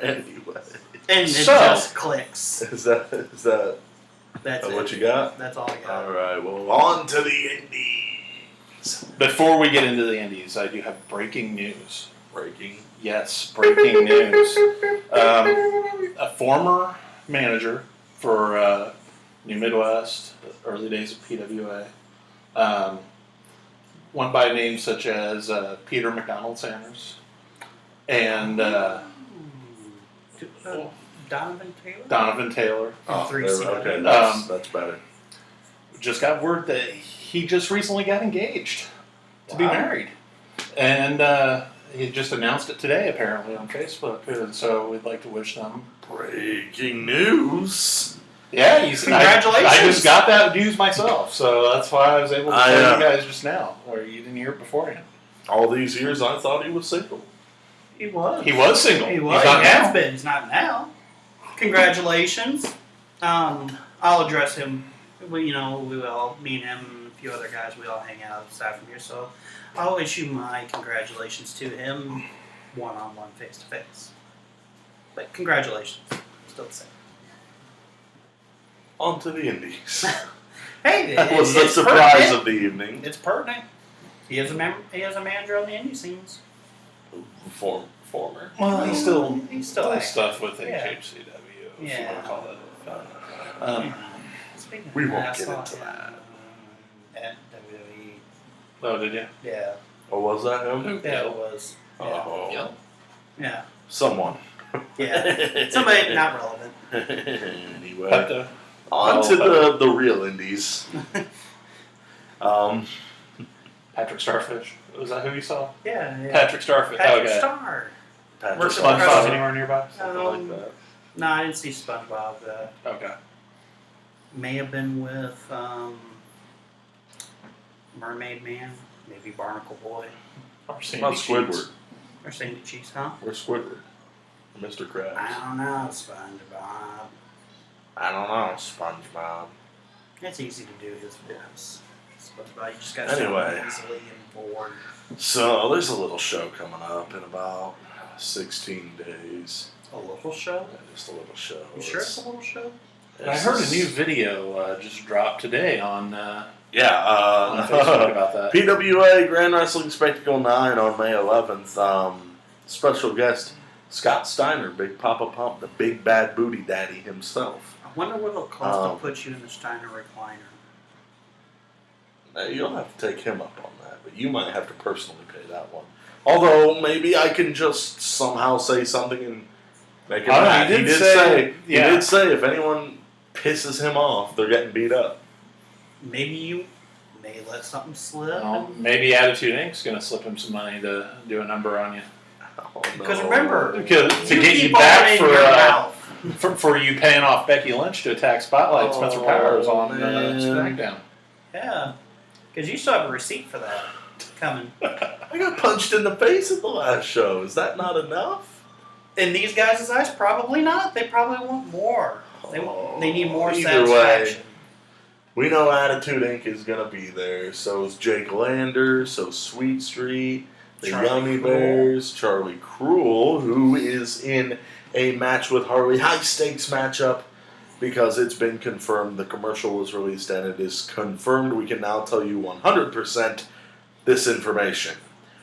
S1: Anyway.
S2: And it
S3: So-
S2: just clicks.
S1: Is that
S2: That's it.
S1: what you got?
S2: That's all I got.
S1: All right, well, on to the indies.
S3: Before we get into the indies, I do have breaking news.
S1: Breaking.
S3: Yes, breaking news. A former manager for New Midwest, early days of PWA, one by names such as Peter McDonald Sanders and
S2: Donovan Taylor?
S3: Donovan Taylor.
S1: Oh,
S2: Three
S1: there-
S2: C.
S1: okay, that's better.
S3: Just got word that he just recently got engaged to be
S1: Wow.
S3: married. And he just announced it today, apparently, on Facebook. And so we'd like to wish them.
S1: Breaking news.
S3: Yeah,
S2: Congratulations.
S3: I just got that news myself, so that's why I was able to tell you guys just now, or you didn't hear it beforehand.
S1: All these years, I thought he was single.
S2: He was.
S3: He was single.
S2: He was.
S3: He's not
S2: He has
S3: now.
S2: been. He's not now. Congratulations. I'll address him. Me and him, and a few other guys, we all hang out aside from here. So I'll issue my congratulations to him, one-on-one, face-to-face. But congratulations. Still the same.
S1: On to the indies.
S2: Hey,
S1: That was the
S2: it's
S1: surprise
S2: pertinent.
S1: of the evening.
S2: It's pertinent. He is a manager on the indie scenes.
S1: Former.
S3: Well, he's still
S2: He's
S3: doing
S2: active.
S3: stuff with
S2: Yeah.
S3: HHCW, if you
S2: Yeah.
S3: want to call that.
S2: Speaking
S1: we
S2: of
S1: won't
S2: that,
S1: get
S2: I saw
S1: into
S2: him
S1: that.
S2: At WWE.
S3: Oh, did you?
S2: Yeah.
S1: Oh, was that him?
S2: Yeah, it was. Yeah.
S1: Oh.
S2: Yeah.
S1: Someone.
S2: Yeah. Somebody not relevant.
S1: Anyway.
S3: Pepto.
S1: On to the real indies.
S3: Patrick Starfish. Was that who you saw?
S2: Yeah.
S3: Patrick Starfish.
S2: Patrick
S3: Okay.
S2: Star.
S1: Patrick
S2: Works at
S3: SpongeBob
S2: President.
S3: anywhere nearby?
S1: Something like that.
S2: No, I didn't see SpongeBob.
S3: Okay.
S2: May have been with Mermaid Man, maybe Barnacle Boy,
S3: Or
S1: What
S3: Sandy
S1: about
S3: Cheeks.
S1: Squidward?
S2: or Sandy Cheeks, huh?
S1: Where's Squidward? Or Mr. Krabs?
S2: I don't know, SpongeBob.
S1: I don't know, SpongeBob.
S2: It's easy to do his voice. SpongeBob, you just gotta
S1: Anyway.
S2: sound easily and bored.
S1: So there's a little show coming up in about 16 days.
S2: A local show?
S1: Yeah, just a little show.
S2: You sure it's a little show?
S3: I heard a new video just dropped today on
S1: Yeah,
S3: Facebook about that.
S1: PWA Grand Wrestling Spectacle 9 on May 11th. Special guest Scott Steiner, Big Papa Pump, the big bad booty daddy himself.
S2: I wonder what it'll cost to put you in the Steiner recliner.
S1: You'll have to take him up on that, but you might have to personally pay that one. Although maybe I can just somehow say something and make it mad. He did say if anyone pisses him off, they're getting beat up.
S2: Maybe you may let something slip.
S3: Well, maybe Attitude Inc.'s going to slip him some money to do a number on you.
S1: Oh,
S2: Because
S1: no.
S2: remember,
S3: To
S2: you
S3: get you
S2: keep on
S3: back
S2: in your mouth.
S3: for you paying off Becky Lynch to attack Spotlight Spencer Powers on
S1: man.
S3: SmackDown.
S2: Yeah, because you still have a receipt for that coming.
S1: I got punched in the face at the last show. Is that not enough?
S2: In these guys' eyes, probably not. They probably want more. They need more
S1: Either
S2: satisfaction.
S1: way, we know Attitude Inc. is going to be there. So is Jake Lander. So Sweet Street. The
S2: Charlie
S1: Yummy
S2: Cruel.
S1: Bears. Charlie Cruel, who is in a match with Harley. High stakes matchup because it's been confirmed. The commercial was released and it is confirmed. We can now tell you 100% this information.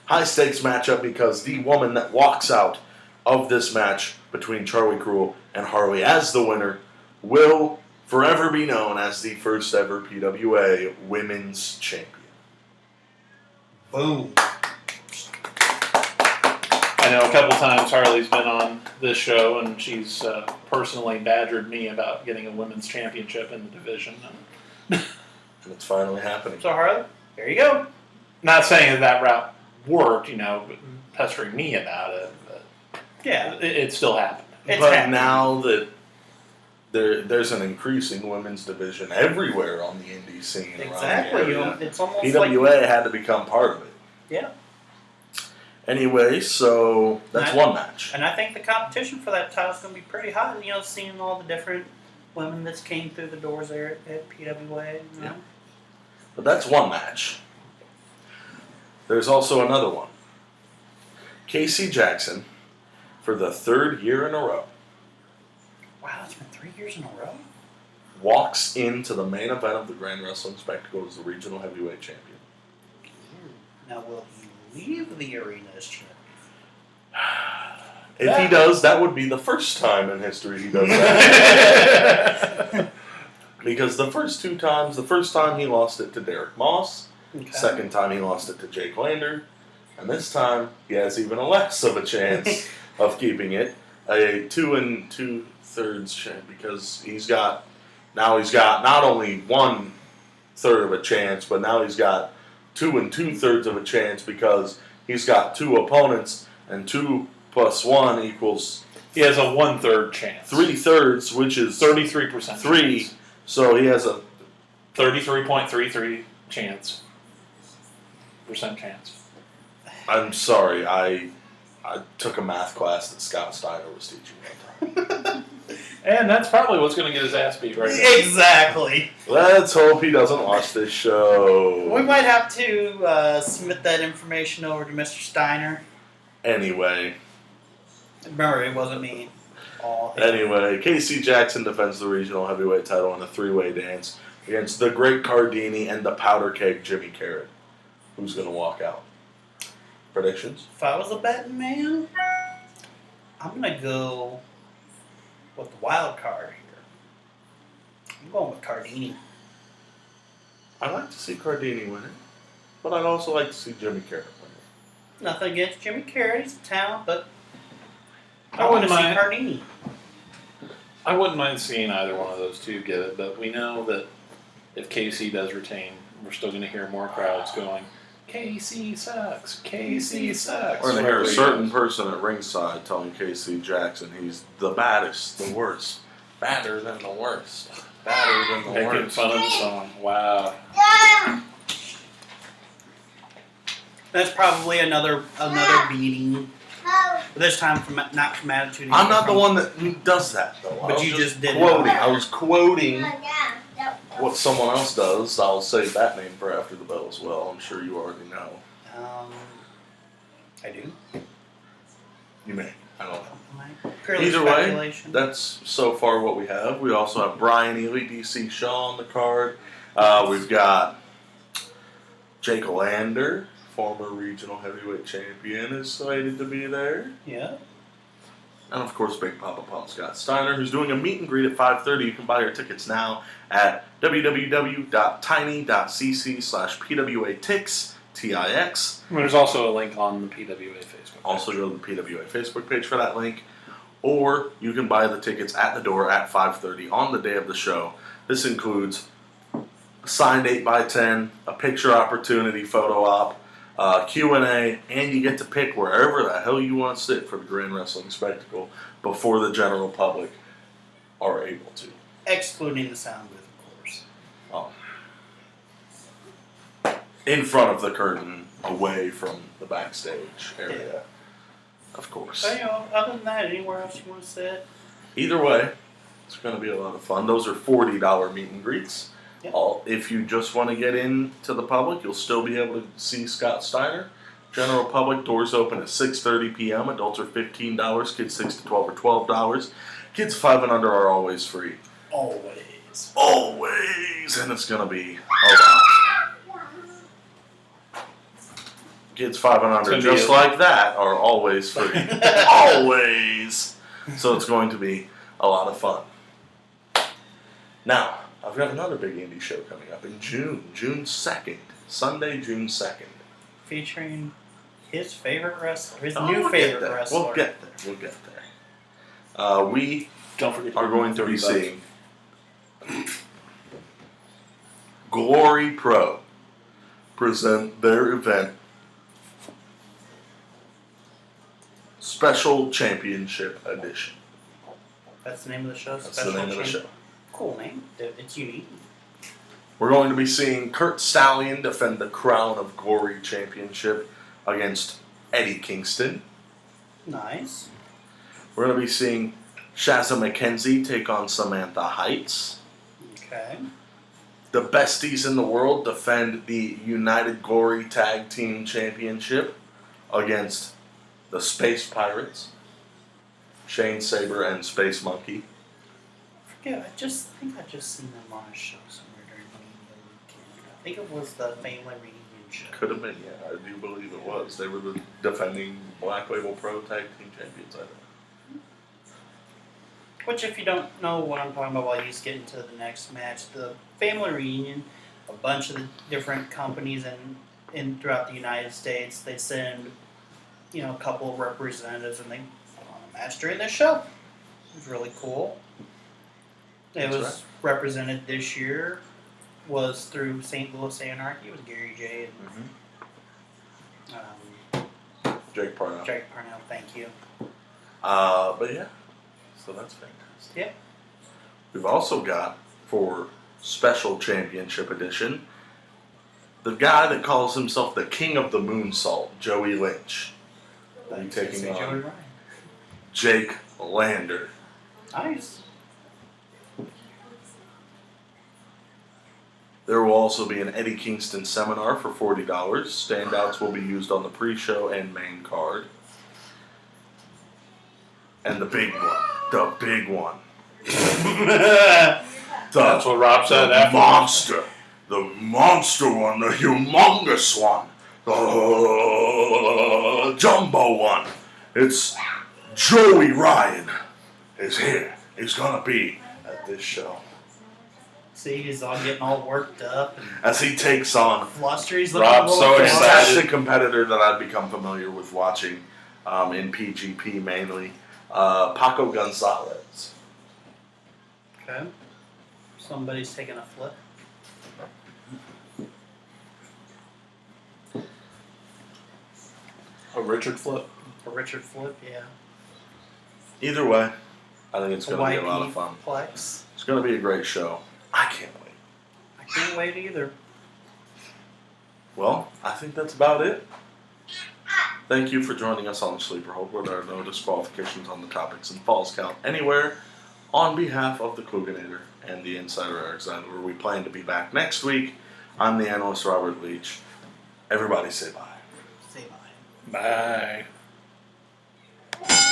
S1: High stakes matchup because the woman that walks out of this match between Charlie Cruel and Harley as the winner will forever be known as the first ever PWA Women's Champion.
S2: Boom.
S3: I know a couple times Harley's been on this show, and she's personally badgered me about getting a women's championship in the division.
S1: And it's finally happening.
S2: So, Harley, there you go.
S3: Not saying that route worked, but pestering me about it, but
S2: Yeah.
S3: it still happened.
S2: It's
S1: but
S2: happening.
S1: now that there's an increasing women's division everywhere on the indie scene
S2: Exactly.
S1: around the area,
S2: It's almost
S1: PWA had to become part of it.
S2: Yeah.
S1: Anyway, so that's one match.
S2: And I think the competition for that title is going to be pretty hot. Seeing all the different women that came through the doors there at PWA.
S1: Yeah. But that's one match. There's also another one. Casey Jackson, for the third year in a row,
S2: Wow, it's been 3 years in a row?
S1: walks into the main event of the Grand Wrestling Spectacle as the regional heavyweight champion.
S2: Now, will he leave the arena as champion?
S1: If he does, that would be the first time in history he does that. Because the first time he lost it to Derek Moss,
S2: Okay.
S1: second time he lost it to Jake Lander, and this time he has even less of a chance of keeping it. A 2 2/3 chance because he's got not only 1/3 of a chance, but now he's got 2 2/3 of a chance because he's got 2 opponents, and 2 + 1 equals
S3: He has a 1/3 chance.
S1: 3/3, which is
S3: 33%
S1: 3.
S3: chance.
S1: So he has a
S3: 33.33 chance. Chance.
S1: I'm sorry, I took a math class that Scott Steiner was teaching one time.
S3: And that's probably what's going to get his ass beat right now.
S2: Exactly.
S1: Let's hope he doesn't watch this show.
S2: We might have to submit that information over to Mr. Steiner.
S1: Anyway,
S2: Remember, it wasn't me.
S1: Casey Jackson defends the regional heavyweight title in a 3-way dance against the Great Cardini and the Powder Keg Jimmy Carrot. Who's going to walk out? Predictions?
S2: If I was a betting man, I'm going to go with the wild card here. I'm going with Cardini.
S1: I'd like to see Cardini win it, but I'd also like to see Jimmy Carrot win it.
S2: Nothing against Jimmy Carrot, he's a talent, but
S3: I
S2: I want to
S3: wouldn't
S2: see
S3: mind.
S2: Cardini.
S3: I wouldn't mind seeing either one of those two get it, but we know that if KC does retain, we're still going to hear more crowds going, KC sucks, KC sucks.
S1: We're going to hear a certain person at ringside telling Casey Jackson he's the baddest, the worst. Badder than the worst. Badder than the
S3: Making
S1: worst.
S3: fun of the song. Wow.
S2: That's probably another beating. But this time not from Attitude.
S1: I'm not the
S2: from-
S1: one that does that, though.
S2: But you just did.
S1: Quoting. I was quoting what someone else does. I'll save that name for after the bell as well. I'm sure you already know.
S2: I do.
S1: You may. I don't know.
S2: Purely
S1: Either way,
S2: speculation.
S1: that's so far what we have. We also have Brian Ely, DC Shaw on the card. We've got Jake Lander, former regional heavyweight champion, is slated to be there.
S2: Yeah.
S1: And of course, Big Papa Pump Scott Steiner, who's doing a meet and greet at 5:30. You can buy your tickets now at www.tiny.cc/PWATix, TIX.
S3: There's also a link on the PWA Facebook.
S1: Also go to the PWA Facebook page for that link. Or you can buy the tickets at the door at 5:30 on the day of the show. This includes a signed 8x10, a picture opportunity photo op, Q&A, and you get to pick wherever the hell you want to sit for the Grand Wrestling Spectacle before the general public are able to.
S2: Excluding the sound booth, of course.
S1: In front of the curtain, away from the backstage area, of course.
S2: So, other than that, anywhere else you want to sit?
S1: Either way, it's going to be a lot of fun. Those are $40 meet and greets.
S2: Yep.
S1: If you just want to get into the public, you'll still be able to see Scott Steiner. General public, doors open at 6:30 p.m. Adults are $15. Kids 6 to 12 are $12. Kids 5 and under are always free.
S2: Always.
S1: Always! And it's going to be a lot. Kids 5 and under, just like that, are always free. Always! So it's going to be a lot of fun. Now, I've got another big indie show coming up in June 2nd. Sunday, June 2nd.
S2: Featuring his favorite wrestler, his
S1: Oh,
S2: new
S1: we'll
S2: favorite
S1: get there.
S2: wrestler.
S1: We'll get there. We
S3: Don't forget
S1: are going to be seeing Glory Pro present their event Special Championship Edition.
S2: That's the name of the show.
S1: That's the name of the show.
S2: Cool name. It's unique.
S1: We're going to be seeing Kurt Stallion defend the Crown of Glory Championship against Eddie Kingston.
S2: Nice.
S1: We're going to be seeing Shazza McKenzie take on Samantha Heights.
S2: Okay.
S1: The Besties in the World defend the United Glory Tag Team Championship against the Space Pirates, Shane Saber and Space Monkey.
S2: Yeah, I think I just seen them on a show somewhere during Media Weekend. I think it was the Family Reunion show.
S1: Could have been, yeah. I do believe it was. They were the defending Black Label Pro Tag Team Champions, I think.
S2: Which, if you don't know what I'm talking about while you just get into the next match, the Family Reunion, a bunch of the different companies in throughout the United States, they send, a couple of representatives and they put on a match during their show. It was really cool. It was represented this year, was through St. Louis Anarchy. It was Gary J. and
S1: Jake Parnell.
S2: Jake Parnell, thank you.
S1: But yeah, so that's fantastic.
S2: Yeah.
S1: We've also got, for Special Championship Edition, the guy that calls himself the King of the Moonsault, Joey Lynch. Will be taking
S2: Joey
S1: on
S2: Ryan.
S1: Jake Lander.
S2: Nice.
S1: There will also be an Eddie Kingston seminar for $40. Standouts will be used on the pre-show and main card. And the big one.
S3: That's what Rob said
S1: The
S3: after.
S1: monster one, the humongous one, the jumbo one. It's Joey Ryan is here. He's gonna be at this show.
S2: See, he's all getting all worked up and
S1: As he takes on
S2: flustered. He's looking
S3: Rob's
S2: a little
S3: so
S1: a
S3: excited.
S1: fantastic competitor that I've become familiar with watching in PGP mainly, Paco Gonzalez.
S2: Okay. Somebody's taking a flip.
S3: A Richard Flip.
S2: A Richard Flip, yeah.
S1: Either way, I think it's going to be a lot
S2: YP
S1: of fun.
S2: Plex.
S1: It's going to be a great show. I can't wait.
S2: I can't wait either.
S1: Well, I think that's about it. Thank you for joining us on the Sleeper Hold, where there are no disqualifications on the topics and falls count anywhere. On behalf of the Couganator and the Insider Alexander, where we plan to be back next week, I'm the analyst Robert Leach. Everybody say bye.
S2: Say bye.
S3: Bye.